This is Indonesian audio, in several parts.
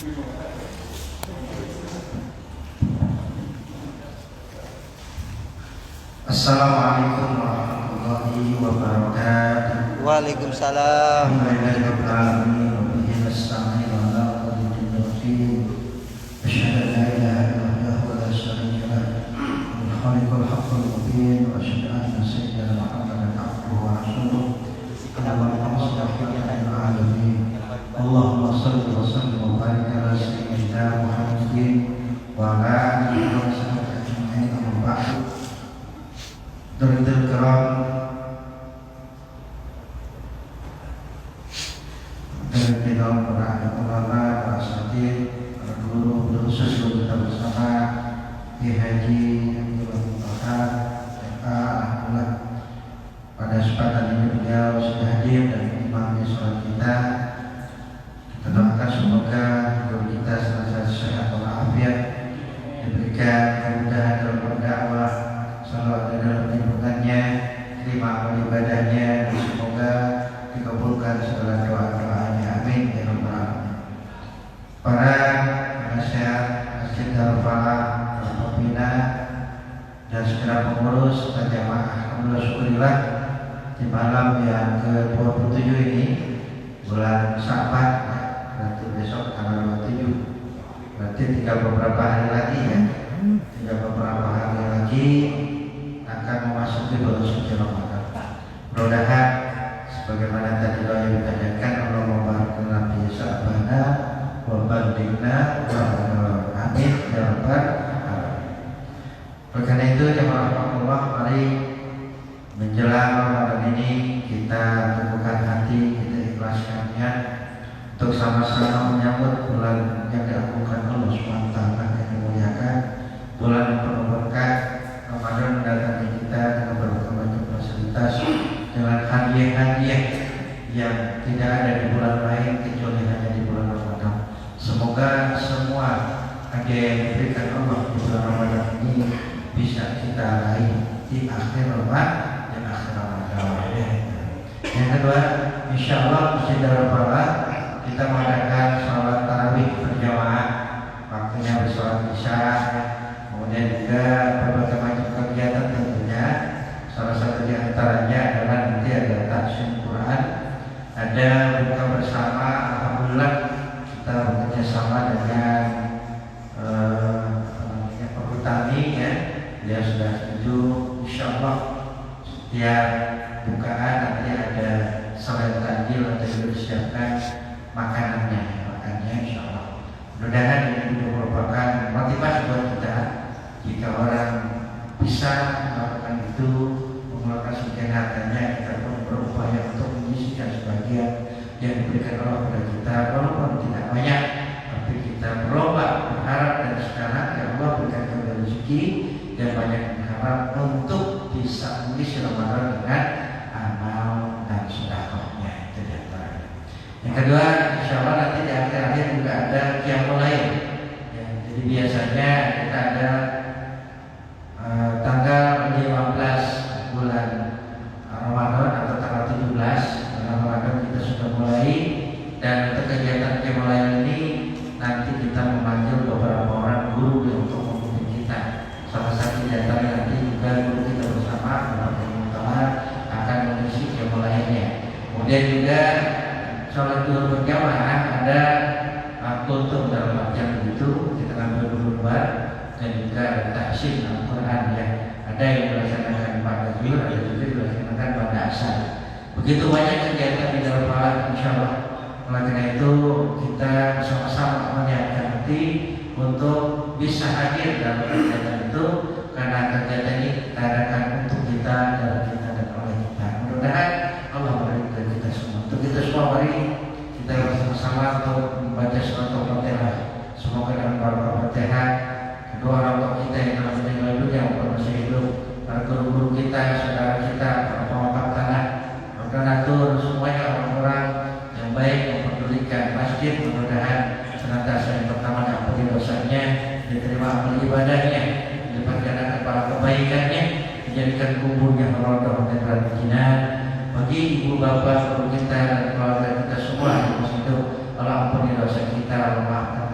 Assalamualaikum warahmatullahi wabarakatuh. Waalaikumsalam. Alhamdulillahirobbilalamin. Wabihi nasta'in ala umuri din. Asyhadu an la ilaha illallah wa la syarika lahu. Al-khaliqul haqqul mubin. Wa asyhadu anna sayyidina Muhammadan abduhu wa rasuluh. Allahumma shalli ala alamin. Allahumma shalli wa sallim wa barik ala sayyidina Muhammadin wa ala alihi wa sahbihi ajma'in. Amma ba'du. Dulil kiram dan kiram para ulama, para asatidz, para guru, khusus kita bersama di Haji Abdul Muhtahar alhamdulillah pada kesempatan ini beliau sudah hadir dan mengimami sholat kita. Kita doakan semoga guru kita senantiasa sehat walafiat, diberikan kemudahan dalam berdakwah, selalu dalam lindungannya, terima amal ibadahnya, dan semoga dikabulkan segala doa-doanya. Amin ya rabbal alamin. Para penasehat Masjid Darul Falah, para pembina dan segala pengurus dan jamaah, alhamdulillah syukurillah di malam yang ke-27 ini bulan Sya'ban, berarti besok tanggal 27, berarti tinggal beberapa hari lagi ya, tinggal beberapa hari lagi akan memasuki bulan suci Ramadan. Mudah-mudahan sebagaimana tadi doa yang ditanyakan, Allah membarakkan Nabi Sa'bana wa bandingna wa amin ya rabbal alamin. Oleh karena itu jemaah Allah, mari menjelang Ramadan ini kita teguhkan hati, kita ikhlaskan niat untuk sama-sama menyambut bulan yang diagunkan Allah SWT, yang dimuliakan, bulan yang penuh berkah. Ramadan mendatangi kita dengan berbagai macam fasilitas, dengan hadiah-hadiah yang tidak ada di bulan lain kecuali hanya di bulan Ramadan. Semoga semua hadiah yang diberikan Allah di bulan Ramadan ini bisa kita raih di akhir Ramadan. Yang kedua, insya Allah Masjid Darul Falah kita mengadakan sholat tarawih berjamaah, waktunya bersolat isya, kemudian juga berbagai macam kegiatan tentunya. Salah satu di antaranya adalah nanti ada tahsin Quran, ada buka bersama. Alhamdulillah kita bekerja sama dengan Perhutani ya, dia sudah setuju. Insya Allah setiap bukaan nanti ada selain takjil atau juga disiapkan makanannya insya Allah. Mudah-mudahan ini juga merupakan motivasi buat kita. Jika orang bisa melakukan itu, mengeluarkan sebagian hartanya, kita pun berupaya untuk menyisihkan sebagian yang diberikan Allah kepada kita, walaupun tidak banyak, tapi kita berlomba berharap dan sekarang ya Allah berikan kita rezeki dan banyak berharap untuk bisa mengisi Ramadan dengan amal dan sedekahnya. Itu diantaranya. Yang kedua, insya Allah nanti di akhir-akhir juga ada qiyamul lail. Ya, jadi biasanya kita ada tanggal 15 bulan Ramadan atau tanggal 17 bulan Ramadan kita sudah mulai, dan untuk kegiatan qiyamul lail ini nanti kita memanggil beberapa orang guru untuk memimpin kita. Salah satu di antara nanti juga guru kita bersama Bapak Muhtahar akan mengisi qiyamul lailnya. Kemudian juga sholat zuhur berjamaah ada kultum dalam jam itu kita ambil dulu dan juga ada tahsin Al-Quran ya. Ada yang dilaksanakan pada zuhur, ada juga dilaksanakan pada asar. Begitu banyak kegiatan di dalam malam insya Allah. Oleh karena itu kita sama-sama menyiapkan hati untuk bisa hadir dalam kegiatan itu, karena kegiatan ini kita adakan untuk kita dan kita dan oleh kita. Mudah-mudahan Allah memberikan kita semua. Untuk kita semua mari kita bersama-sama untuk membaca surat Al-Fatihah. Semoga dalam Al-Fatihah kedua orang tua kita yang telah meninggal dunia maupun masih hidup, para guru-guru kita, saudara kita, para pengawal tanah, donatur, semuanya orang-orang yang baik mempedulikan masjid. Mudah-mudahan senantiasa yang pertama diampuni dosanya, diterima amal ibadahnya, diperjalanan para kebaikannya, dijadikan kuburnya merodok dan rakyat. Bagi ibu bapak, guru kita dan keluarga kita semua yang masih hidup, Allah ampuni dosa kita, Allah maafkan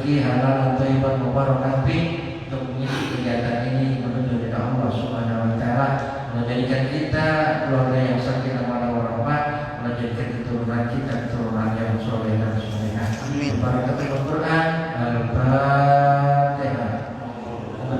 rezeki halal dan thayyiban mubarak untuk mengisi kegiatan ini menuju ridha Allah Subhanahu wa taala, menjadikan kita keluarga yang sakinah mawaddah warahmah, menjadikan keturunan kita keturunan yang soleh dan solehah. Amin. Barakatul Quran. Al-Fatihah.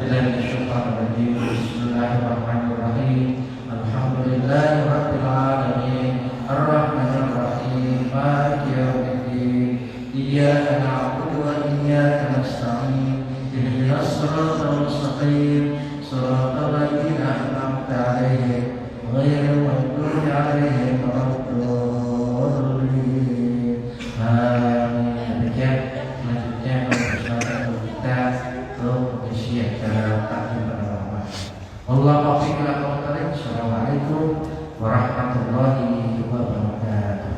Bismillahirrahmanirrahim. Alhamdulillahirabbil alamin. Arrahmanir rahim. Maliki yaumiddin. Iyyaka na'budu wa iyyaka nasta'in. Ihdinas siratal mustaqim. Siratal ladzina an'amta 'alaihim ghairil maghdubi 'alaihim waladdallin. Amin. Demikian selanjutnya persilakan kita untuk mengisi acara taklim pada malam. Wallahu a'lam bishawab. Assalamualaikum warahmatullahi wabarakatuh.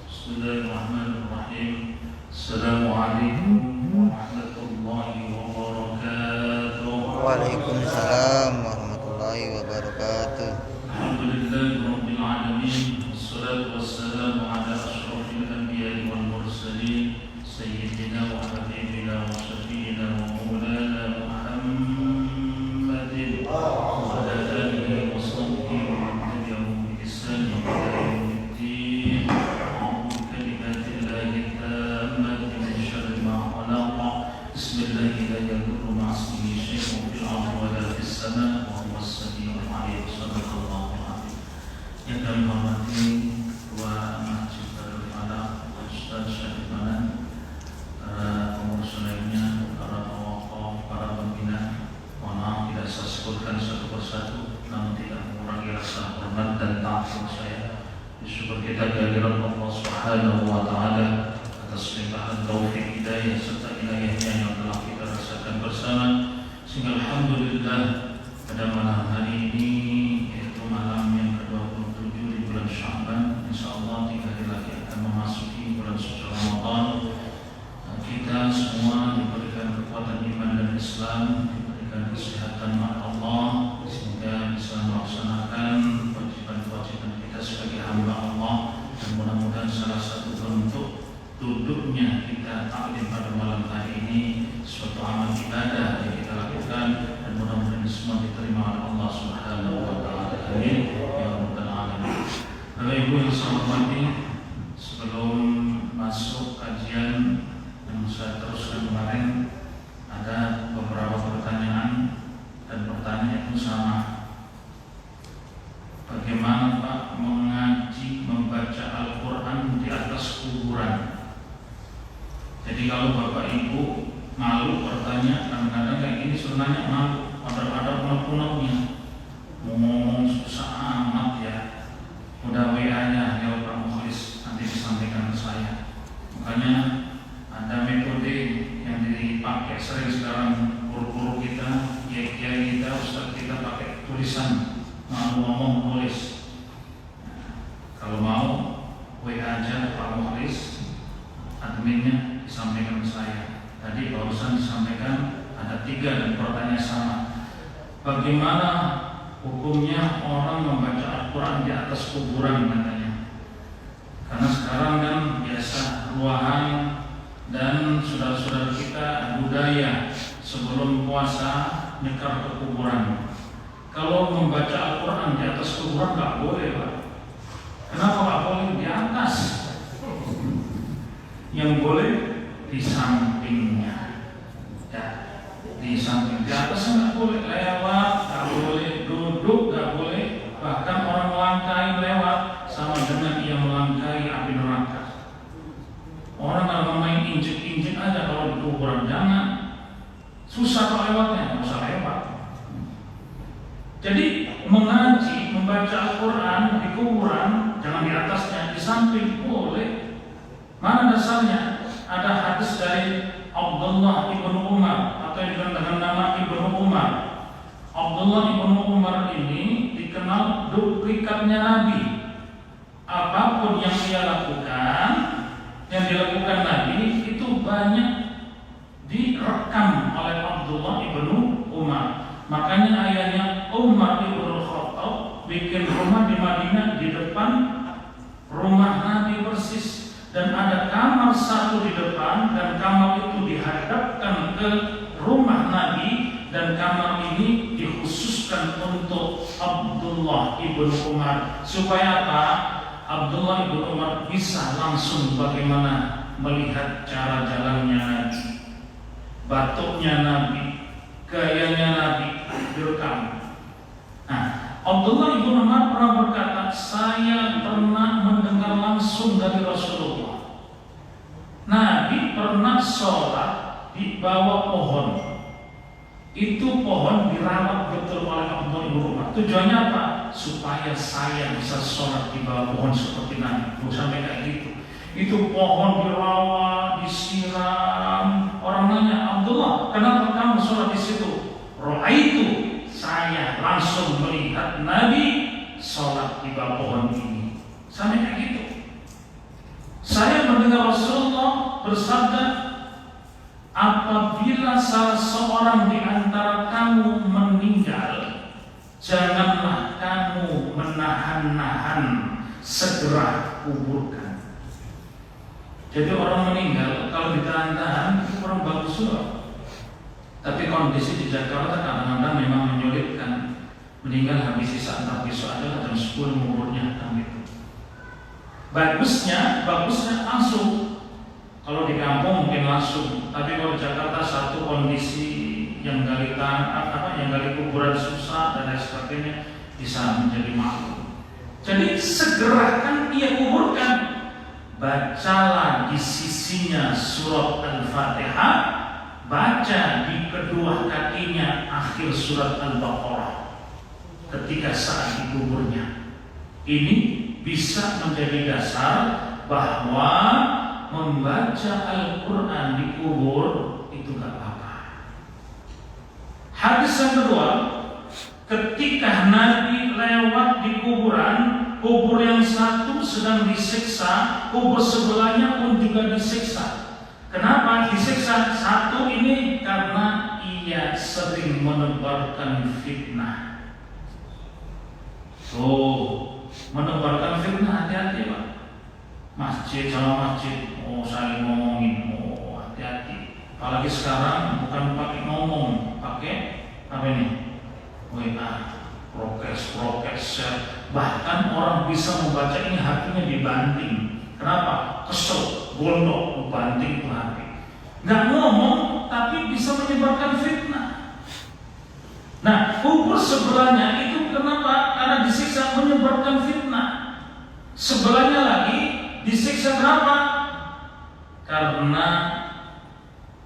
Bismillahirrahmanirrahim. Assalamualaikum warahmatullahi wabarakatuh. Waalaikumsalam warahmatullahi wabarakatuh. Alhamdulillahirabbil alamin. Wassalatu wassalamu ala asyrofil anbiya'i wal mursalin sayyidina wa habibina wa syafiina wa maulana Muhammadin wa ala alihi wa sahbihi wa man tabi'ahum bi ihsan ila yaumiddin. A'udzu bikalimatillahi tammati min syarri ma khalaqa. Bismillahirrahmanirrahim. La yadurru ma'asmihi syai'un fil ardi wa la fis sama' wa huwas sami'ul 'alim. Shadaqallahu 'azim. Yang kami hormati Ketua Masjid Darul Falaq, Ustaz Syarif Manan, para pengurus lainnya, para pawaqaf, para pembina. Mohon maaf tidak saya sebutkan satu persatu, namun tidak mengurangi rasa hormat dan takut saya. Bersyukur kita kehadiran Allah Subhanahu wa taala atas limpahan taufik hidayah serta inayahnya yang telah kita rasakan bersama, sehingga alhamdulillah pada malam hari ini, yaitu malam yang ke-27 di bulan Sya'ban, insyaallah 3 hari lagi akan memasuki bulan suci Ramadan. Kita semua diberikan kekuatan iman dan Islam, diberikan kesehatan oleh Allah, sehingga bisa melaksanakan kewajiban-kewajiban kita sebagai hamba Allah. Dan mudah-mudahan salah satu bentuk duduknya kita taklim pada malam hari ini suatu amal ibadah yang kita lakukan, dan mudah-mudahan semua diterima oleh Allah Subhanahu wa taala. Amin ya rabbal alamin. Bapak Ibu yang saya hormati, sebelum masuk kajian yang saya teruskan kemarin, ada beberapa pertanyaan, dan pertanyaan itu sama. Bagaimana Pak mengaji, membaca Al-Quran di atas kuburan? Jadi kalau Bapak Ibu malu bertanya, kadang-kadang kayak gini sebenarnya malu, ada unek-uneknya, mau ngomong susah amat ya. Udah WA-nya lewat Pak Mukhlis, nanti disampaikan ke saya. Makanya ada metode yang dipakai sering sekarang guru-guru kita, kiai-kiai kita, ustaz kita pakai tulisan, mau ngomong nulis. Kalau mau WA aja Pak Mukhlis, adminnya disampaikan ke saya. Tadi barusan disampaikan ada 3 dan pertanyaan sama. Bagaimana hukumnya orang membaca Al-Quran di atas kuburan katanya? Karena sekarang kan biasa ruahan dan saudara-saudara kita budaya sebelum puasa nyekar ke kuburan. Kalau membaca Al-Quran di atas kuburan nggak boleh Pak. Kenapa nggak boleh di atas? Yang boleh di sampingnya, ya, di samping. Di atas nggak boleh lewat, nggak boleh duduk, nggak boleh. Bahkan orang melangkai lewat sama dengan ia melangkai api neraka. Orang kalau main injek-injek aja kalau di kuburan, jangan. Susah kalau lewatnya, nggak usah lewat. Jadi mengaji, membaca Al-Quran di kuburan, jangan di atasnya, di samping boleh. Mana dasarnya? Ada hadis dari Abdullah ibnu Umar atau yang dengan nama Ibnu Umar. Abdullah ibnu Umar ini dikenal duplikatnya Nabi. Apapun yang dia lakukan, yang dilakukan Nabi itu banyak direkam oleh Abdullah ibnu Umar. Makanya ayahnya Umar ibnu Khattab bikin rumah di Madinah di depan rumah Nabi persis. dan ada kamar satu di depan, dan kamar itu dihadapkan ke rumah Nabi, dan kamar ini dikhususkan untuk Abdullah ibn Umar. Supaya apa? Abdullah ibn Umar bisa langsung bagaimana melihat cara jalannya Nabi, batuknya Nabi, gayanya Nabi direkam. Nah, Abdullah ibn Umar pernah berkata, saya pernah mendengar langsung dari Rasulullah, Nabi pernah sholat di bawah pohon. Itu pohon dirawat betul oleh Abdullah ibn Umar. Tujuannya apa? Supaya saya bisa sholat di bawah pohon seperti Nabi. Belum sampai kayak gitu. Itu pohon dirawat, disiram. Orang nanya, Abdullah, kenapa kamu sholat di situ? Itu saya langsung melihat Nabi sholat di bawah pohon ini. Sampai kayak gitu. Saya mendengar Rasulullah bersabda, apabila salah seorang di antara kamu meninggal, janganlah kamu menahan-nahan, segera kuburkan. Jadi orang meninggal kalau ditahan-tahan itu kurang bagus juga. Tapi kondisi di Jakarta kadang-kadang memang menyulitkan. Meninggal habis sisa antar besok aja jam 10 menguburnya kan gitu. Bagusnya langsung. Kalau di kampung mungkin langsung. Tapi kalau di Jakarta satu kondisi yang gali yang gali kuburan susah dan lain sebagainya bisa menjadi malu. Jadi segerakan ia kuburkan. Bacalah di sisinya surat Al-Fatihah, baca di kedua kakinya akhir surat Al-Baqarah ketika saat dikuburnya. Ini bisa menjadi dasar bahwa membaca Al-Quran di kubur itu gak apa-apa. Hadis yang kedua, ketika Nabi lewat di kuburan, kubur yang satu sedang disiksa, kubur sebelahnya pun juga disiksa. Kenapa disiksa? Satu ini karena ia sering menebarkan fitnah. Menebarkan fitnah, hati-hati Pak. Masjid sama masjid, saling ngomongin, hati-hati. Apalagi sekarang bukan pakai ngomong, pakai apa ini? WA, prokes, share. Bahkan orang bisa membaca ini hatinya dibanting. Kenapa? Kesel, gondok, banting itu hati. Nggak ngomong, tapi bisa menyebarkan fitnah. Nah, kubur sebelahnya itu kenapa? Karena disiksa menyebarkan fitnah. Sebelahnya lagi disiksa kenapa? Karena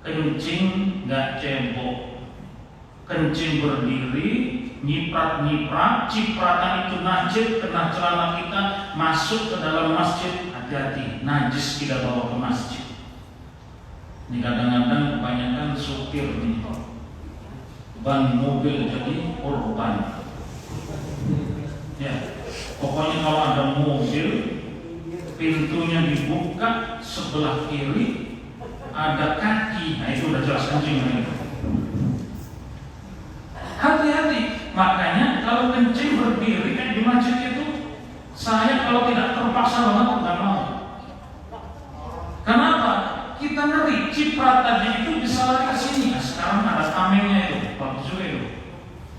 kencing nggak cebok, kencing berdiri, nyiprat, cipratan itu najis kena celana kita masuk ke dalam masjid, hati-hati, najis tidak bawa ke masjid. Ini kadang-kadang kebanyakan supir nih, ban mobil jadi korban. Ya, pokoknya kalau ada mobil, pintunya dibuka sebelah kiri ada kaki, nah itu udah jelas kencing. Hati-hati, makanya kalau kencing berdiri kayak di masjid itu, saya kalau tidak terpaksa banget nggak mau. Kenapa? Kita ngeri, cipratannya itu bisa lari ke sini. Nah, sekarang ada tamengnya itu, bagus juga itu.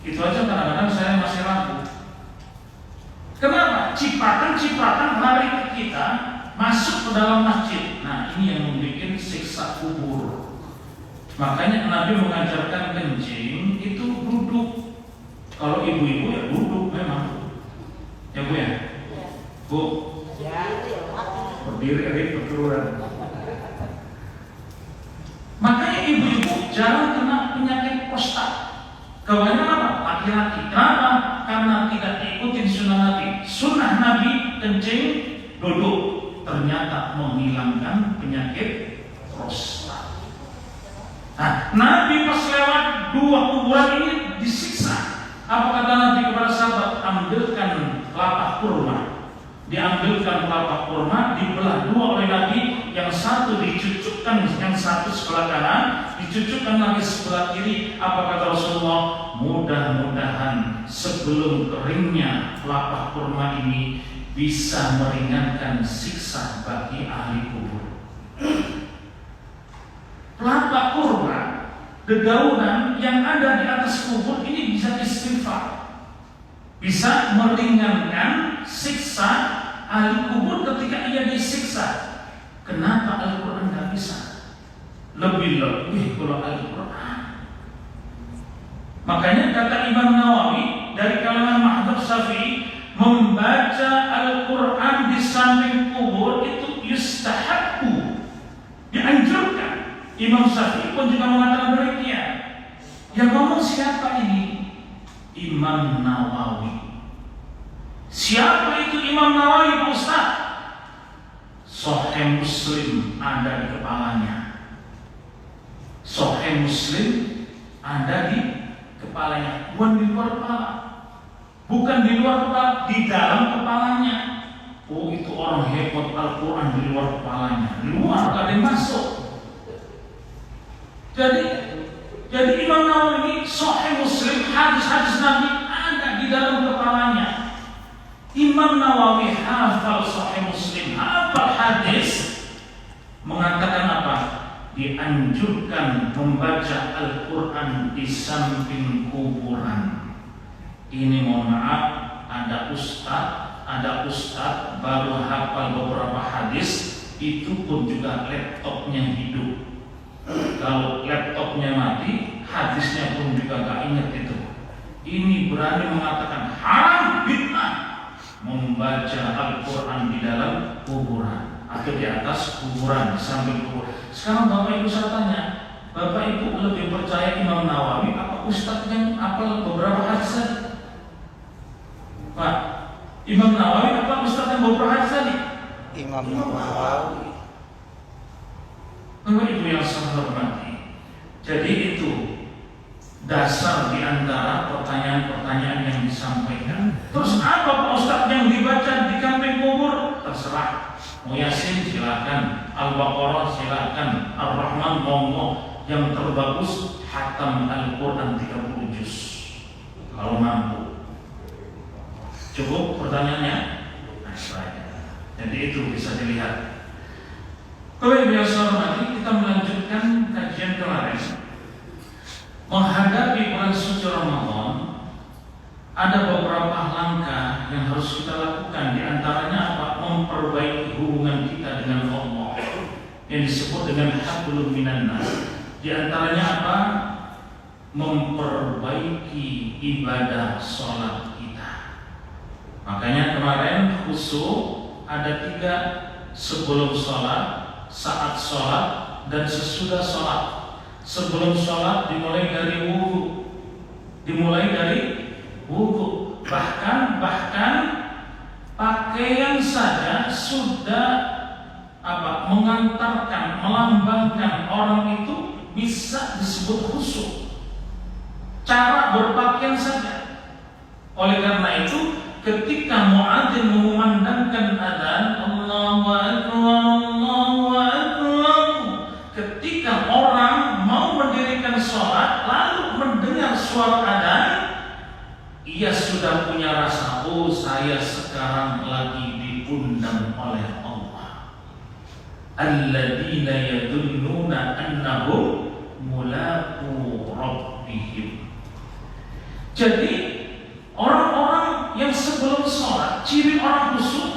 Itu aja kadang-kadang saya masih ragu. Kenapa? Cipratan lari ke kita, masuk ke dalam masjid. Nah, ini yang membuat siksa kubur. Makanya Nabi mengajarkan kencing itu duduk. Kalau ibu-ibu ya duduk memang. Ya Bu ya? Bu? Berdiri berkeluaran. Makanya ibu-ibu jangan kena penyakit prostat. Kebanyakan apa? Laki-laki. Kenapa? Karena tidak ikutin sunnah Nabi. Sunnah Nabi kencing duduk, ternyata menghilangkan penyakit prostat. Nah, Nabi pas lewat dua kuburan ini disiksa. Apa kata Nabi kepada sahabat? Ambilkan kelapa kurma. Diambilkan kelapa kurma, dibelah dua oleh Nabi, yang satu dicucukkan, yang satu sebelah kanan, dicucukkan lagi sebelah kiri. Apa kata Rasulullah? Mudah-mudahan sebelum keringnya kelapa kurma ini bisa meringankan siksa bagi ahli kubur. Pelapa kurma, dedaunan yang ada di atas kubur ini bisa istighfar, bisa meringankan siksa ahli kubur ketika ia disiksa. Kenapa Al-Quran nggak bisa? Lebih-lebih kalau Al-Quran. Makanya kata Imam Nawawi dari kalangan Madzhab Syafi'i, membaca Al-Quran di samping kubur itu yustahabbu, dianjurkan. Imam Syafi'i pun juga mengatakan demikian. Yang ngomong siapa ini? Imam Nawawi. Siapa itu Imam Nawawi, Pak Ustaz? Sahih Muslim ada di kepalanya. Sahih Muslim ada di kepalanya, bukan di luar kepala. Bukan di luar kepala, di dalam kepalanya. Oh, itu orang hebat, Al-Quran di luar kepalanya. Di luar, gak ada yang masuk. Jadi Imam Nawawi, Sahih Muslim, hadis-hadis Nabi ada di dalam kepalanya. Imam Nawawi hafal Sahih Muslim, hafal hadis, mengatakan apa? Dianjurkan membaca Al-Quran di samping kuburan. Ini mohon maaf, ada ustadz baru hafal beberapa hadis, itu pun juga laptopnya hidup. Kalau laptopnya mati, hadisnya pun juga gak ingat itu. Ini berani mengatakan haram, bid'ah membaca Al-Quran di dalam kuburan atau di atas kuburan, di samping kuburan. Sekarang Bapak Ibu saya tanya, Bapak Ibu lebih percaya Imam Nawawi apa ustadz yang hafal beberapa hadis? Pak, Imam Nawawi apa ustadz yang beberapa hadis tadi? Imam Nawawi. Bapak Ibu yang saya hormati, jadi itu dasar di antara pertanyaan-pertanyaan yang disampaikan. Terus apa Pak Ustadz yang dibaca di samping kubur? Terserah. Mau Yasin silakan, Al-Baqarah silakan, Ar-Rahman monggo. Yang terbagus hatam Al-Quran 30 juz kalau mampu. Cukup pertanyaannya? Nah, jadi itu bisa dilihat. Bapak Ibu yang saya hormati, kita melanjutkan kajian kemarin. Menghadapi bulan suci Ramadan, ada beberapa langkah yang harus kita lakukan. Di antaranya apa? Memperbaiki hubungan kita dengan Allah, yang disebut dengan hablum minan nas. Di antaranya apa? Memperbaiki ibadah sholat kita. Makanya kemarin khusus ada 3: sebelum sholat, saat sholat, dan sesudah sholat. Sebelum sholat dimulai dari wudu, bahkan pakaian saja sudah mengantarkan, melambangkan orang itu bisa disebut khusyuk. Cara berpakaian saja. Oleh karena itu, ketika muadzin mengumandangkan adzan, Allahu Akbar, Allahu Akbar, ketika orang mau mendirikan sholat lalu mendengar suara adzan, ia sudah punya rasa, oh saya sekarang lagi diundang oleh Allah. Alladzina yadunnuna annahum mulaqu rabbihim. Jadi orang-orang yang sebelum sholat, ciri orang khusyuk,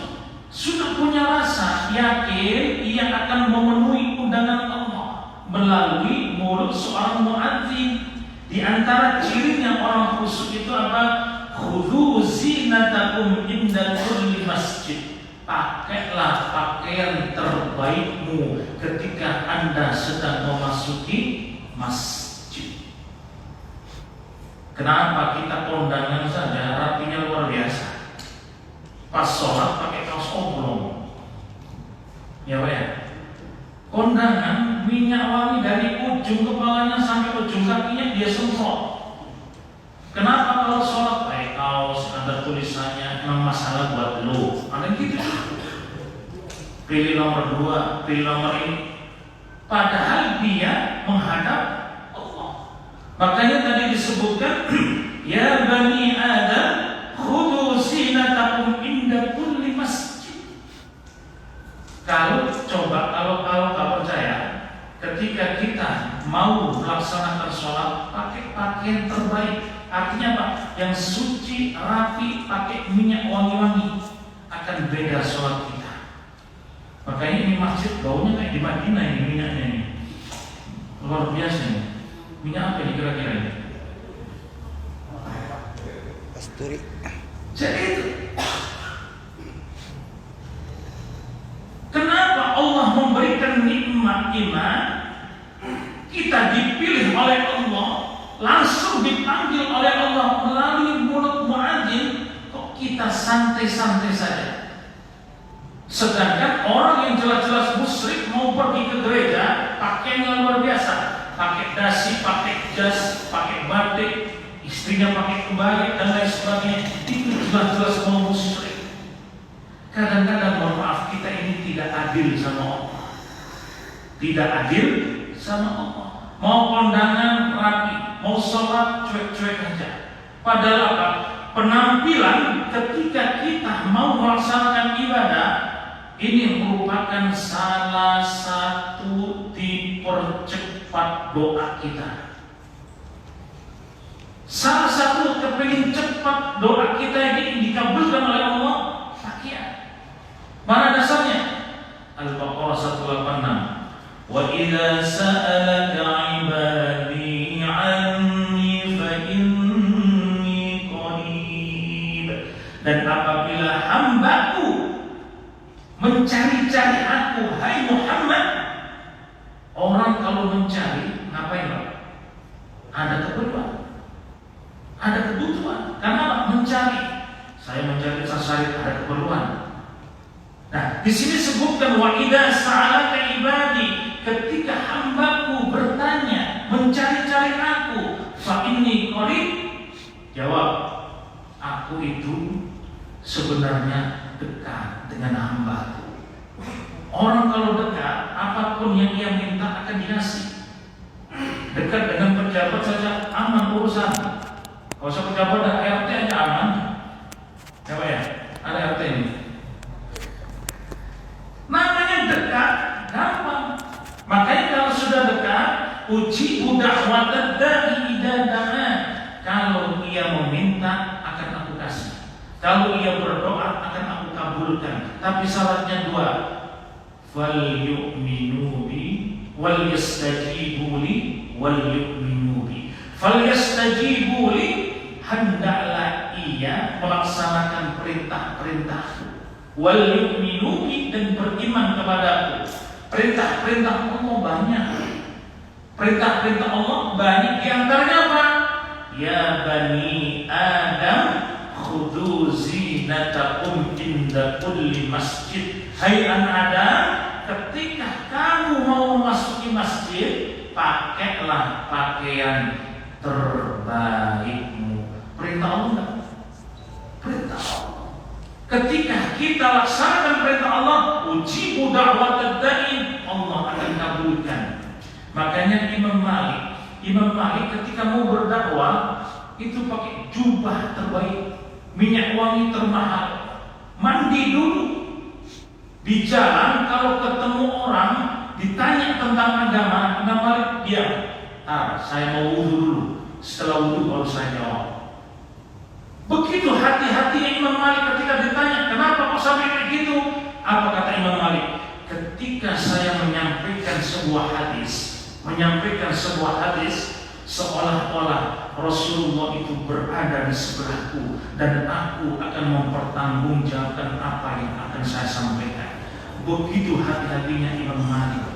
sudah punya rasa yakin ia akan memenuhi undangan Allah melalui mulut seorang muadzin. Di antara cirinya orang khusyuk itu apa? Khudhu zinatakum inda kulli masjid. Pakailah pakaian terbaikmu ketika Anda sedang memasuki masjid. Kenapa kita kondangan saja rapinya luar biasa? Pas sholat pakai kaos oblong, ya Pak ya. Kondangan minyak wangi dari ujung kepalanya sampai ujung kakinya dia semprot. Kenapa kalau sholat pakai kaos ada tulisannya memang masalah buat lo? Ada gitu. Pilih nomor 2, pilih nomor ini. Padahal dia menghadap Allah. Makanya tadi disebutkan ya bani Adam khudhu zinatakum inda kulli masjid. ketika kita mau melaksanakan sholat pakai pakaian terbaik. Artinya apa? Yang suci, rapi, pakai minyak wangi-wangi, akan beda sholat kita. Makanya ini masjid baunya kayak di Madinah ini minyaknya ini. Luar biasa ini. Minyak apa ini kira-kira ini? Kasturi. Jadi itu. Kenapa Allah memberikan nikmat iman? Kita dipilih oleh Allah, langsung dipanggil oleh Allah melalui mulut muadzin, kok kita santai-santai saja. Sedangkan orang yang jelas-jelas musyrik mau pergi ke gereja, pakainya luar biasa, pakai dasi, pakai jas, pakai batik, istrinya pakai kebaya dan lain sebagainya, itu jelas-jelas mau musyrik. Kadang-kadang mohon maaf, kita ini tidak adil sama Allah. Tidak adil sama Allah. Mau kondangan rapi, mau sholat cuek-cuek aja. Padahal apa? Penampilan ketika kita mau melaksanakan ibadah ini merupakan salah satu dipercepat doa kita. Salah satu kepingin cepat doa kita ini dikabulkan oleh Allah, pakaian. Mana dasarnya? Al-Baqarah 186. Wa idza sa'alaka 'ibadi 'anni fa inni qarib. Dan apabila hambaku mencari-cari aku, hai Muhammad. Orang kalau mencari ngapain, Pak? Ada keperluan, ada kebutuhan. Karena apa? Mencari. Saya mencari sasari, ada keperluan. Nah, di sini sebutkan wa idza sa'alaka ibadi, ketika hambaku bertanya, mencari-cari aku, fa inni qarib. Jawab, aku itu sebenarnya dekat dengan hambaku. Orang kalau dekat, apapun yang ia minta akan dikasih. Dekat dengan pejabat saja aman urusan. Kalau usah pejabat dan RT aja aman. Coba ya, ada RT ini. Namanya dekat, gampang. Makanya kalau sudah dekat, uji da'watad da'i idza da'a. Kalau ia meminta akan aku kasih. Kalau ia berdoa akan aku kabulkan. Tapi syaratnya dua. Fal yu'minu bi wal yastajibu li wal yu'minu bi. Fal yastajibu li, hendaklah ia melaksanakan perintah-perintahku. Wal yu'minu bi, dan beriman kepadaku. Perintah-perintah Allah banyak. Perintah-perintah Allah banyak. Di antaranya apa? Ya bani Adam khudhu zinatakum inda kulli masjid. Hai anak Adam, ketika kamu mau memasuki masjid, pakailah pakaian terbaikmu. Perintah Allah enggak? Perintah Allah. Ketika kita laksanakan perintah Allah, ujibu da'watad da'i, Allah akan kabulkan. Makanya Imam Malik ketika mau berdakwah itu pakai jubah terbaik, minyak wangi termahal, mandi dulu. Di jalan kalau ketemu orang ditanya tentang agama, Imam Malik diam. Saya mau wudu dulu. Setelah wudu baru saya jawab. Begitu hati-hatinya Imam Malik ketika ditanya, kenapa kok sampai kayak gitu? Apa kata Imam Malik? Ketika saya menyampaikan sebuah hadis, seolah-olah Rasulullah itu berada di sebelahku dan aku akan mempertanggungjawabkan apa yang akan saya sampaikan. Begitu hati-hatinya Imam Malik.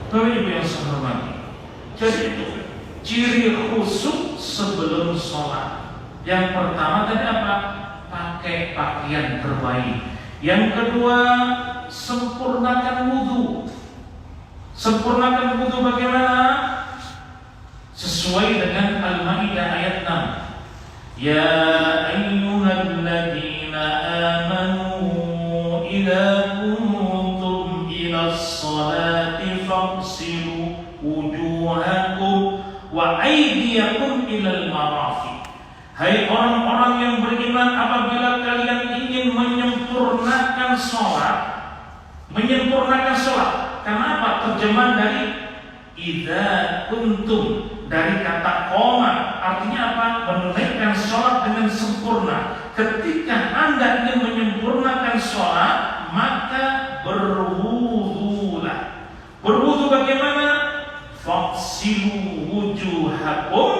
Bapak Ibu yang saya hormati, jadi itu ciri khusyuk sebelum sholat. Yang pertama tadi apa? Pakai pakaian terbaik. Yang kedua, sempurnakan wudu. Sempurnakan wudu bagaimana? Sesuai dengan Al-Maidah ayat 6. Ya ayyuhalladzina amanu idza kuntum ila sholati faghsilu wujuhakum wa aydiyakum ilal marafiq. Hai orang-orang yang beriman, apabila kalian ingin menyempurnakan sholat, Karena apa? Terjemahan dari idza kuntum, dari kata qoma, artinya apa? Menunaikan sholat dengan sempurna. Ketika Anda ingin menyempurnakan sholat, maka berwudulah. Berwudu bagaimana? Faksilu wujuhakum,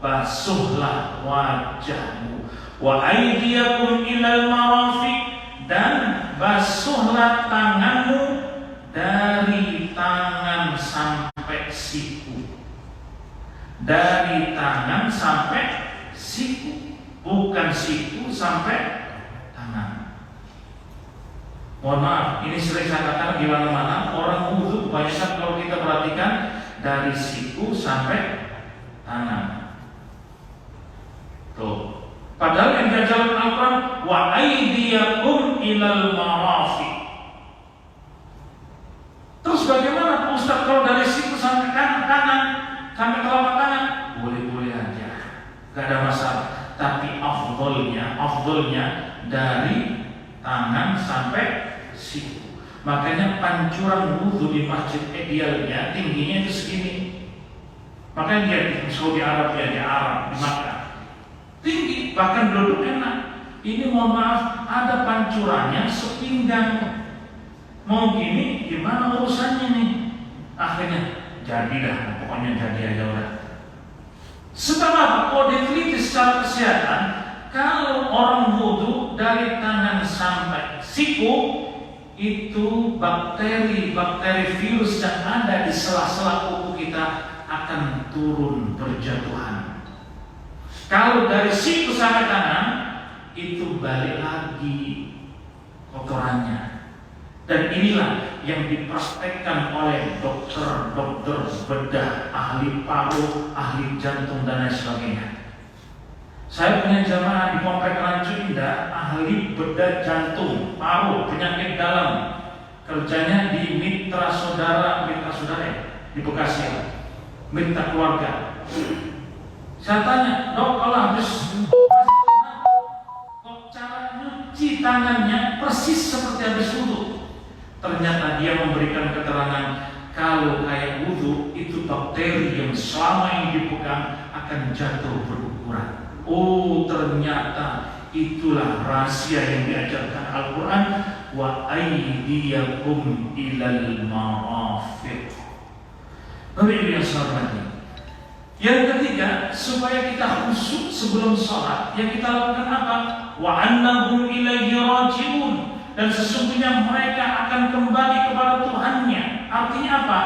basuhlah wajahmu, wa aydiyakum ilal marafiq, dan basuhlah tanganmu dari tangan sampai siku. Dari tangan sampai siku, bukan siku sampai tangan. Mohon maaf, ini sering saya katakan di mana-mana orang wudhu kebanyakan kalau kita perhatikan dari siku sampai tangan. Tuh. Padahal yang diajarkan Al-Quran wa aydiyakum ilal marafiq. Terus bagaimana Pak Ustaz kalau dari siku sampai kanan sampai telapak tangan? Boleh-boleh aja, gak ada masalah. Tapi afdolnya dari tangan sampai siku. Makanya pancuran wudhu di masjid idealnya tingginya itu segini. Makanya dia di Saudi Arabia, di Arab, di Makkah tinggi, bahkan duduk enak. Ini mohon maaf, ada pancurannya sepinggang. Mau gini, gimana urusannya nih? Akhirnya jadilah, pokoknya jadi aja udah. Sebab apa? Kalau diteliti secara kesehatan, kalau orang wudhu dari tangan sampai siku, itu bakteri virus yang ada di sela-sela kuku kita akan turun berjatuhan. Kalau dari siku sampai tangan, itu balik lagi kotorannya. Dan inilah yang dipraktekkan oleh dokter bedah, ahli paru, ahli jantung dan lain sebagainya. Saya punya jamaah di Komplek Rancu Indah, ahli bedah jantung, paru, penyakit dalam. Kerjanya di Mitra Saudara di Bekasi, Mitra Keluarga. Saya tanya, dok, kalau habis kok cara nyuci tangannya persis seperti habis wudhu? Ternyata dia memberikan keterangan kalau kayak wudhu itu bakteri yang selama ini dipegang akan jatuh berukuran. Oh, ternyata itulah rahasia yang diajarkan Al-Quran, wa aydiyakum ilal marafiq. Bapak yang hormati. Yang ketiga, supaya kita khusyuk sebelum sholat, yang kita lakukan apa? Wa annahum ilaihi raji'un, dan sesungguhnya mereka akan kembali kepada Tuhannya. Artinya apa?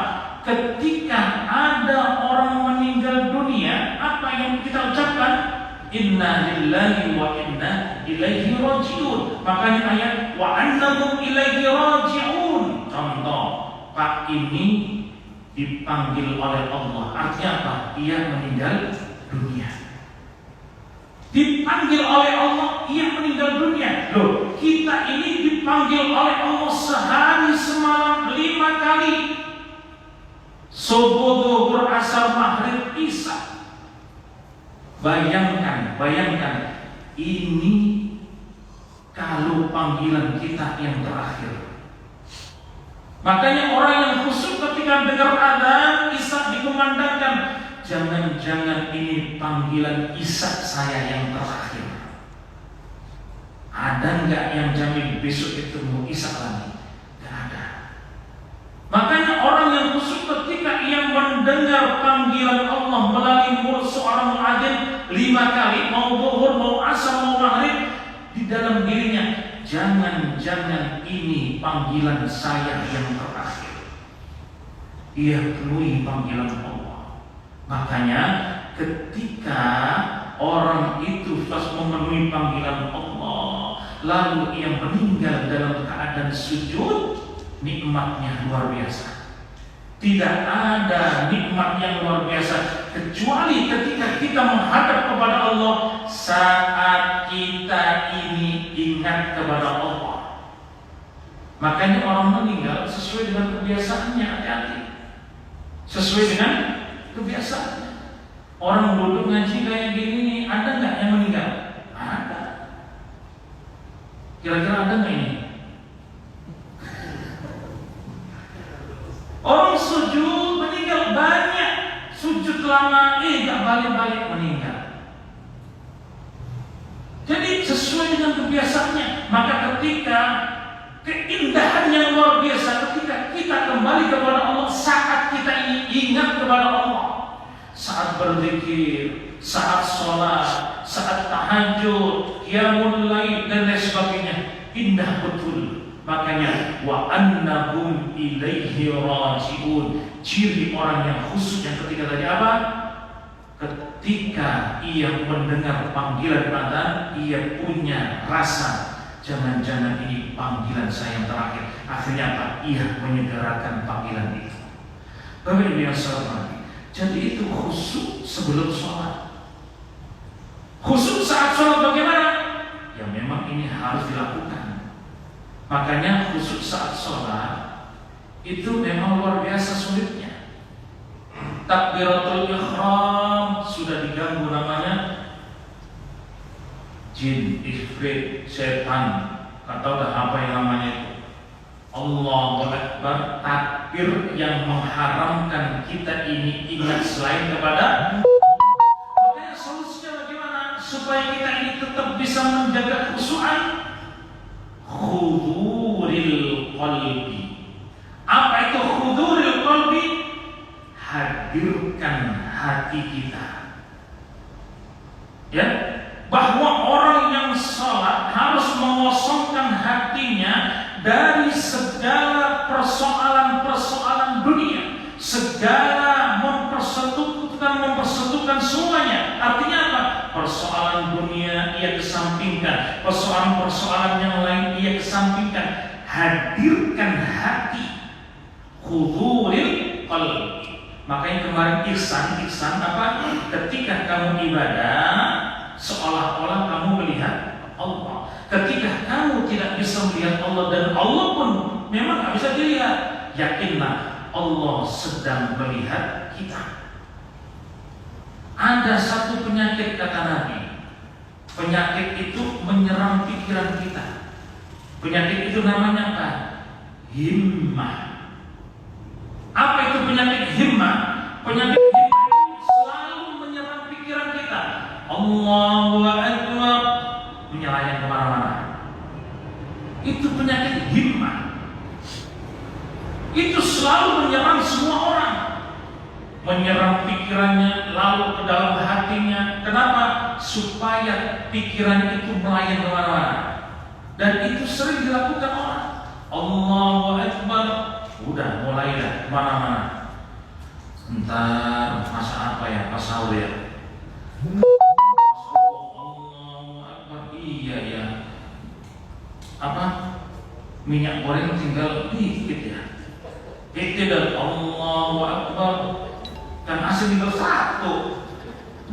Ketika ada orang meninggal dunia, apa yang kita ucapkan? Inna lillahi wa inna ilaihi raji'un. Makanya ayat wa annahum ilaihi raji'un. Contoh, Pak ini dipanggil oleh Allah. Artinya apa? Ia meninggal dunia. Dipanggil oleh Allah, ia meninggal dunia. Loh, kita ini dipanggil oleh Allah sehari semalam 5 kali. Subuh, zuhur, asar, maghrib, isya. Bayangkan, ini kalau panggilan kita yang terakhir. Makanya orang yang khusyuk ketika dengar adzan isya dikumandangkan, jangan-jangan ini panggilan isya saya yang terakhir. Ada nggak yang jamin besok itu mau isya lagi? Nggak ada. Makanya orang yang khusyuk ketika ia mendengar panggilan Allah melalui mulut seorang muadzin 5 kali, mau zuhur, mau asar, mau maghrib, di dalam dirinya, jangan-jangan ini panggilan saya yang terakhir. Ia penuhi panggilan Allah. Makanya ketika orang itu pas memenuhi panggilan Allah, lalu ia meninggal dalam keadaan sujud, nikmatnya luar biasa. Tidak ada nikmat yang luar biasa kecuali ketika kita menghadap kepada Allah saat kita ini ingat kepada Allah. Makanya orang meninggal sesuai dengan kebiasaannya, hati-hati. Sesuai dengan kebiasaannya. Orang duduk ngaji kayak gini nih, ada nggak yang meninggal? Ada. Kira-kira ada nggak ini? lama, gak balik-balik meninggal. Jadi sesuai dengan kebiasaannya. Maka ketika keindahan yang luar biasa, ketika kita kembali kepada Allah, saat kita ini ingat kepada Allah, saat berzikir, saat sholat, saat tahajud, qiyamul lail dan lain sebagainya, indah betul. Makanya wa annahum ilaihi rajiun. Ciri orang yang khusyuk yang ketika tadi apa? Ketika ia mendengar panggilan azan, ia punya rasa jangan-jangan ini panggilan saya yang terakhir. Akhirnya apa? Ia menyegerakan panggilan itu. Bapak Ibu yang saya hormati, jadi itu khusyuk sebelum sholat. Khusyuk saat sholat bagaimana? Ya memang ini harus dilakukan. Makanya khusyuk saat sholat itu memang luar biasa sulitnya. Takbiratul ihram sudah diganggu namanya jin, ifrit, setan, atau apa yang namanya itu. Allahu Akbar, takbir yang mengharamkan kita ini ingat selain kepada. Makanya solusinya bagaimana supaya kita ini tetap bisa menjaga khusyukan? Khuduril qalbi. Apa itu khuduril qalbi? Hadirkan hati kita. Ya, bahwa orang yang sholat harus mengosongkan hatinya dari segala persoalan-persoalan dunia, segala mempersatukan semuanya. Artinya apa? Persoalan dunia ia kesampingkan, persoalan-persoalan yang lain ia kesampingkan. Hadirkan hati, khuduril qalbi. Makanya kemarin ihsan apa? Ketika kamu ibadah, seolah-olah kamu melihat Allah. Ketika kamu tidak bisa melihat Allah dan Allah pun memang tidak bisa dilihat, yakinlah Allah sedang melihat kita. Ada satu penyakit kata Nabi. Penyakit itu menyerang pikiran kita. Penyakit itu namanya apa? Himmah. Apa itu penyakit himmah? Penyakit himmah itu selalu menyerang pikiran kita. Allahu Akbar, menyerang kemana-mana. Itu penyakit himmah. Itu selalu menyerang semua orang. Menyerang pikirannya, lalu ke dalam hatinya. Kenapa? Supaya pikiran itu melayang kemana-mana. Dan itu sering dilakukan orang. Allahu Akbar, udah mulailah kemana-mana. Entar masa apa ya? Pas sahur ya. Allahu Akbar, iya ya. Apa? Minyak goreng tinggal dikit ya. Itu dan Allahu Akbar. Dan asli tinggal satu.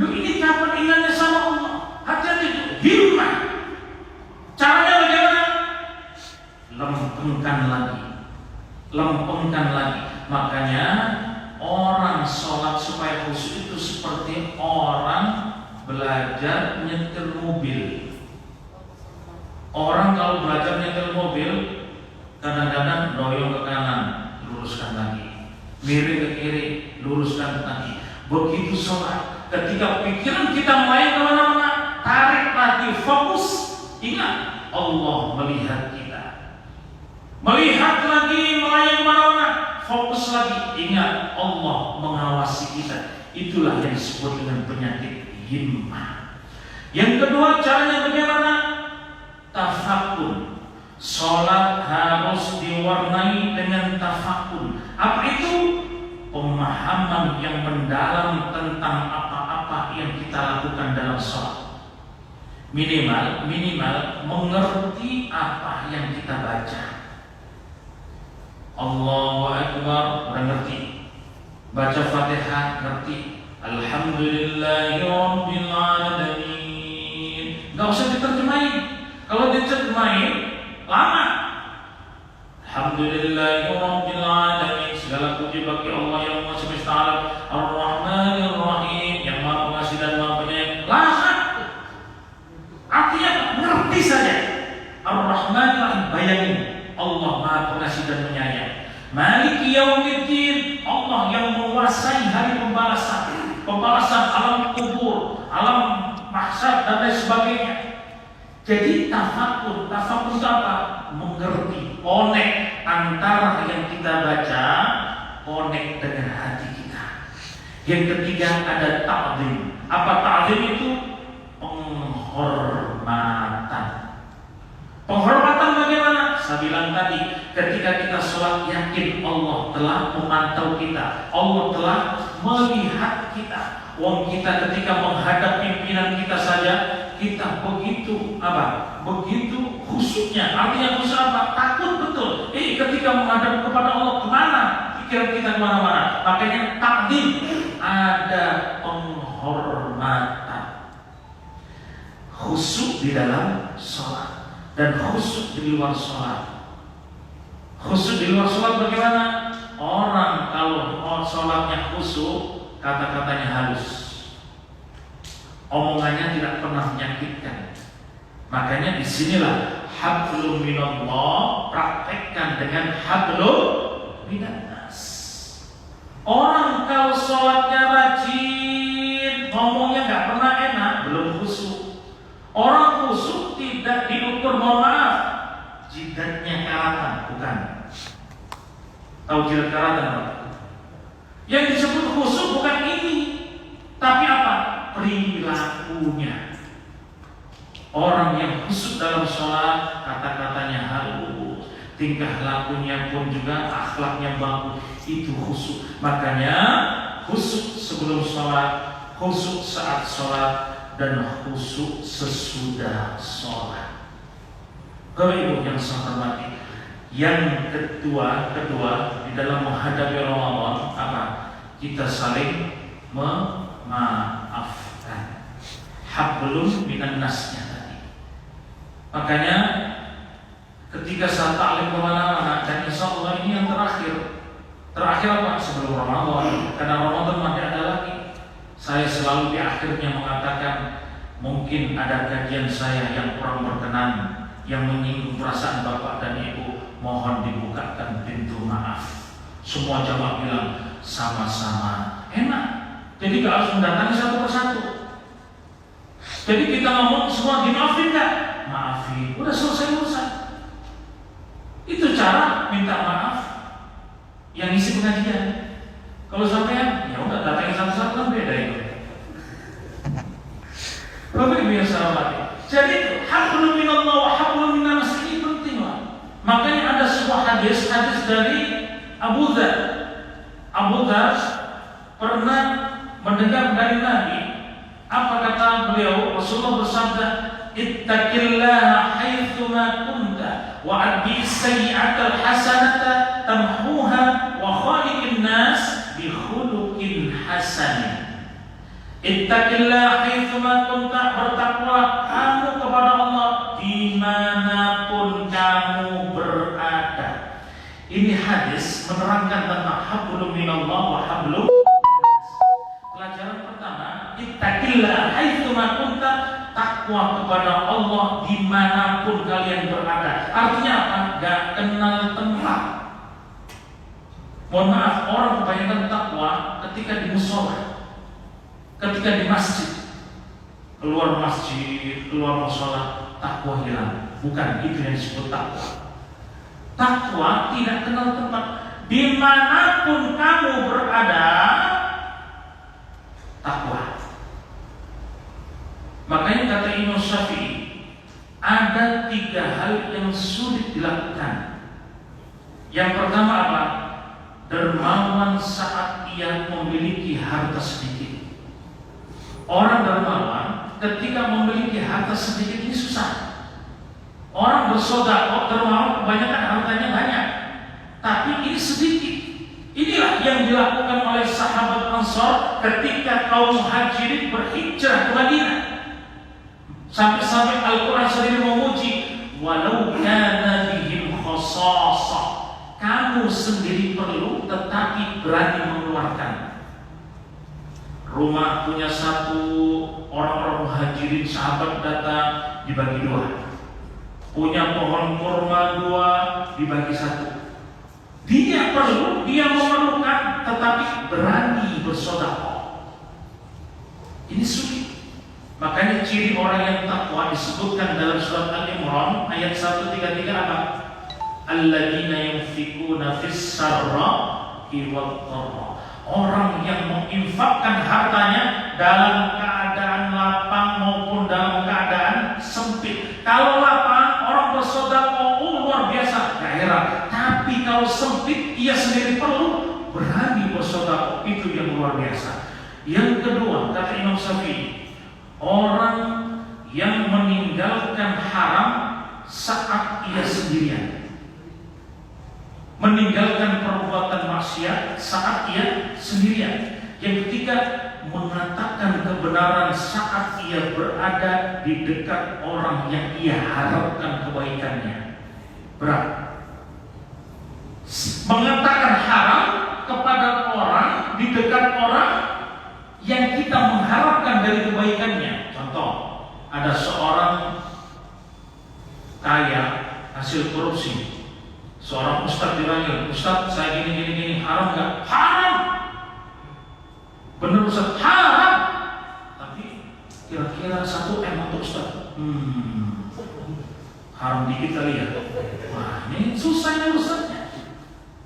Duh, ini kapan ingatnya sama Allah? Hati-hati itu himmah. Caranya bagaimana? Lempengkan lagi. Makanya orang sholat supaya khusyuk itu seperti orang belajar nyetir mobil. Orang kalau belajar nyetir mobil, kadang-kadang doyong ke kanan, luruskan lagi, miring ke kiri, luruskan lagi. Begitu sholat, ketika pikiran kita melayang kemana-mana, tarik lagi, fokus. Ingat, Allah melihat kita. Melihat lagi, melayang kemana-mana, fokus lagi. Ingat, Allah mengawasi kita. Itulah yang disebut dengan penyakit himmah. Yang kedua, caranya bagaimana? Tafakur. Sholat harus diwarnai dengan tafakur. Apa itu? Pemahaman yang mendalam tentang apa-apa yang kita lakukan dalam sholat. Minimal mengerti apa yang kita baca. Allahu Akbar, udah ngerti. Baca Fatihah, ngerti. Alhamdulillahirabbil alamin. Enggak usah diterjemahin. Kalau diterjemahin lama. Alhamdulillahirabbil alamin. Segala puji bagi Allah yang Maha Semesta Alam, Ar-Rahmanir Rahim, yang Maha Pengasih dan Maha Penyayang. Lama. Artinya ngerti saja. Ar-Rahmanir Rahim, bayangin Allah Maha Pengasih dan Penyayang. Maliki Yaumiddin, Allah yang menguasai hari pembalasan. pembalasan alam kubur, alam mahsyar dan lain sebagainya. Jadi tafakur itu apa? Mengerti, connect antara yang kita baca, connect dengan hati kita. Yang ketiga ada ta'zim. Apa ta'zim itu? Penghormatan. Penghormatan bagaimana? Saya bilang tadi, ketika kita sholat yakin Allah telah memantau kita, Allah telah melihat kita. Wong kita ketika menghadap pimpinan kita saja, kita begitu apa? Begitu khusyuknya. Artinya khusyuk apa? Takut betul. Ketika menghadap kepada Allah kemana? Pikiran kita kemana-mana. Makanya takdim, ada penghormatan. Khusyuk di dalam sholat dan khusyuk di luar sholat. Khusyuk di luar sholat bagaimana? Orang kalau sholatnya khusyuk, kata-katanya halus, omongannya tidak pernah menyakitkan. Makanya disinilah hablum minallah, praktekkan dengan hablum minannas. Orang kalau sholatnya rajin, ngomongnya nggak pernah enak, belum khusyuk. Orang khusyuk tidak diukur, mohon maaf, jidatnya karatan, bukan. Tahu jidat karatan apa? Yang disebut khusyuk bukan ini, tapi apa? Perilakunya. Orang yang khusyuk dalam sholat, kata-katanya halus, tingkah lakunya pun juga akhlaknya bagus, itu khusyuk. Makanya khusyuk sebelum sholat, khusyuk saat sholat, dan khusyuk sesudah sholat. Bapak Ibu yang saya hormati, yang kedua di dalam menghadapi Ramadan apa? Kita saling memaafkan. Hablum minannasnya tadi. Makanya ketika saya taklim kemana-mana, dan insya Allah ini yang terakhir apa? Sebelum Ramadan, karena Ramadan masih ada lagi. Saya selalu di akhirnya mengatakan, mungkin ada kajian saya yang kurang berkenan, yang menyinggung perasaan Bapak dan Ibu, mohon dibukakan pintu maaf. Semua jamaah bilang sama-sama, enak. Jadi gak harus mendatangi satu persatu. Jadi kita ngomong semua dimaafin gak? Maafin, udah selesai urusan. Itu cara minta maaf yang isi pengajian. Kalau sampean, ya udah datangin satu-satu kan beda itu. Bapak Ibu yang saya hormati. Jadi itu hablum minallah wa hablum minannas ini penting lah. Makanya ada sebuah hadis dari Abu Dzar. Abu Dzar pernah mendengar dari Nabi. Apa kata beliau? Rasulullah bersabda, ittaqillaha haitsuma kunta wa adbi sayyi'atal hasanata tamhuha wa khaliqin nas bi khuluqin hasan. Ittaqillaha haitsuma kunta, bertakwalah kamu kepada Allah dimanapun kamu berada. Ini hadis menerangkan tentang hablum minallah wa hablum. Pelajaran pertama, ittaqillaha haitsuma kunta, takwa kepada Allah dimanapun kalian berada. Artinya apa? Gak kenal tempat. Mohon maaf, orang kebanyakan takwa ketika di mushola, ketika di masjid. Keluar masjid, keluar mushola, takwa hilang. Bukan itu yang disebut takwa. Takwa tidak kenal tempat. Dimanapun kamu berada, takwa. Makanya kata Imam Syafi'i, ada 3 hal yang sulit dilakukan. Yang pertama apa? Dermawan saat ia memiliki harta sedikit. Orang dermawan ketika memiliki harta sedikit ini susah. Orang bersedekah dermawan kebanyakan hartanya banyak, tapi ini sedikit. Inilah yang dilakukan oleh sahabat Ansar ketika kaum Muhajirin berhijrah ke Madinah. Sampai-sampai Al-Quran sendiri memuji, walau kana bihim khasasah, kamu sendiri perlu tetapi berani mengeluarkan. Rumah punya satu, orang-orang Muhajirin sahabat datang dibagi 2. Punya pohon kurma 2 dibagi 1. Dia perlu, dia memerlukan, tetapi berani bersedekah. Ini sulit. Makanya ciri orang yang takwa disebutkan dalam surat Al-Imran ayat 133 apa? Alladzina yunfikuna fis sarra'i wad dharra. Orang yang menginfakkan hartanya dalam keadaan lapang maupun dalam keadaan sempit. Kalau lapang orang bersedekah luar biasa, gak heran. Tapi kalau sempit ia sendiri perlu berani bersedekah, itu yang luar biasa. Yang kedua, kata Imam Syafi'i, orang yang meninggalkan haram saat ia sendirian. Meninggalkan perbuatan maksiat saat ia sendirian. Yang ketiga, mengatakan kebenaran saat ia berada di dekat orang yang ia harapkan kebaikannya. Berat. Mengatakan haram kepada orang, di dekat orang yang kita mengharapkan dari kebaikannya. Contoh, ada seorang kaya hasil korupsi. Seorang ustaz dipanggil, "Ustaz, saya gini, haram nggak?" "Haram." "Bener Ustaz?" "Haram." Tapi kira-kira 1 M untuk Ustaz. Haram dikit kali ya. Wah, ini susahnya Ustaznya.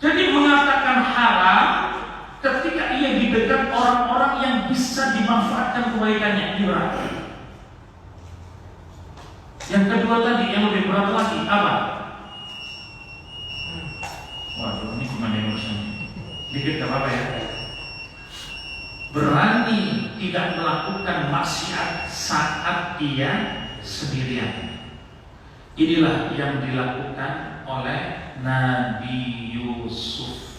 Jadi mengatakan haram ketika ia di dekat orang-orang yang bisa dimanfaatkan kebaikannya, ini berat. Yang kedua tadi yang lebih berat lagi apa? Waduh, ini gimana ya urusannya? Dikit gak apa-apa ya. Berani tidak melakukan maksiat saat ia sendirian. Inilah yang dilakukan oleh Nabi Yusuf.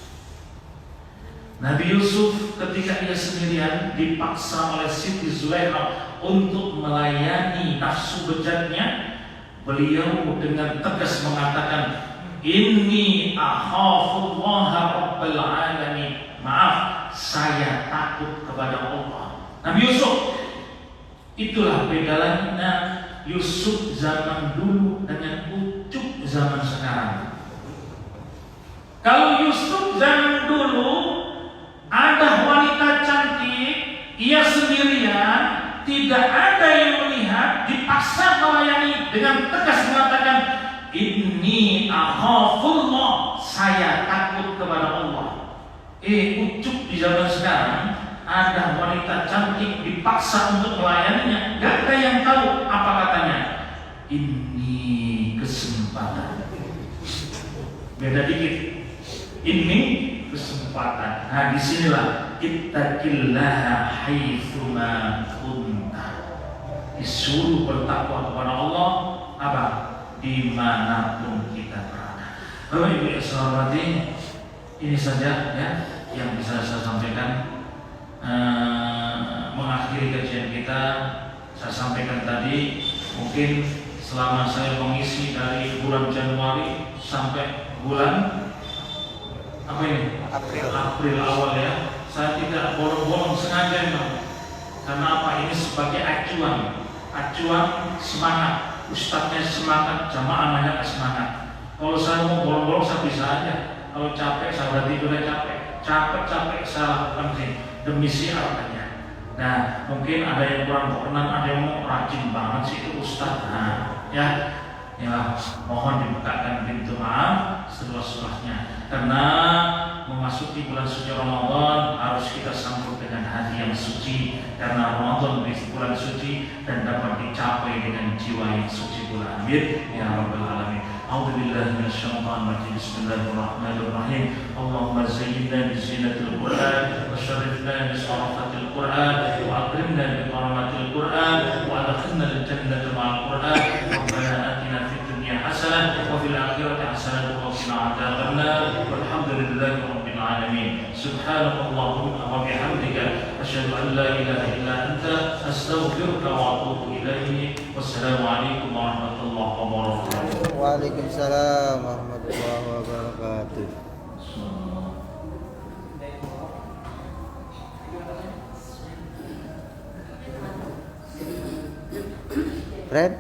Nabi Yusuf ketika ia sendirian dipaksa oleh Siti Zulaikha untuk melayani nafsu bejatnya. Beliau dengan tegas mengatakan, "Inni akhafullaha rabbal alamin." Maaf, saya takut kepada Allah. Nabi Yusuf. Itulah bedanya Yusuf zaman dulu dengan Ucup zaman sekarang. Kalau Yusuf zaman dulu ada wanita cantik, ia sendirian, tidak ada yang melihat, dipaksa melayani dengan tegas mengatakan, "Inni akhafullah." Saya takut kepada Allah. Ucup di zaman sekarang ada wanita cantik dipaksa untuk melayaninya, gak ada yang tahu apa katanya. Ini kesempatan. Beda dikit. Ini kesempatan. Nah, disinilah ittaqillaha haitsuma kunta. Disuruh bertakwa kepada Allah apa? Dimanapun kita berada. Bapak Ibu yang saya hormati, ini saja ya yang bisa saya sampaikan. Mengakhiri kajian kita, saya sampaikan tadi, mungkin selama saya mengisi dari bulan Januari sampai bulan apa ini? April awal ya, saya tidak bolong-bolong sengaja memang. Karena apa? Ini sebagai acuan semangat. Ustadznya semangat, jamaahnya semangat. Kalau saya mau bolong-bolong saya bisa aja. Kalau capek saya udah tidurnya capek saya lakukan sih demi siarannya. Nah, mungkin ada yang kurang berkenan, ada yang mau rajin banget sih itu Ustadz. Nah, ya mohon dibukakan pintu maaf seluas-luasnya. Karena memasuki bulan suci Ramadan harus kita sambut dengan hati yang suci. Karena Ramadan di bulan suci dan dapat dicapai dengan jiwa yang suci pula. Amin ya rabbal alamin. A'udzubillahi minasyaitonir rajim. Bismillahirrahmanirrahim. Allahumma zayyinna bi zinatil Qur'an wa syarrifna bi syarafatil Qur'an wa akrimna bi karamatil Qur'an wa adkhilna al jannata ma'al Qur'an. Rabbana atina fid dunya hasanah wa fil akhirati hasanah wa qina adzabannar. Walhamdulillahi rabbil alamin. Subhanakallahumma wa bihamdika asyhadu an la ilaha illa anta astaghfiruka wa atubu ilaik. Wassalamualaikum warahmatullahi wabarakatuh. Waalaikumsalam warahmatullahi wabarakatuh. Fred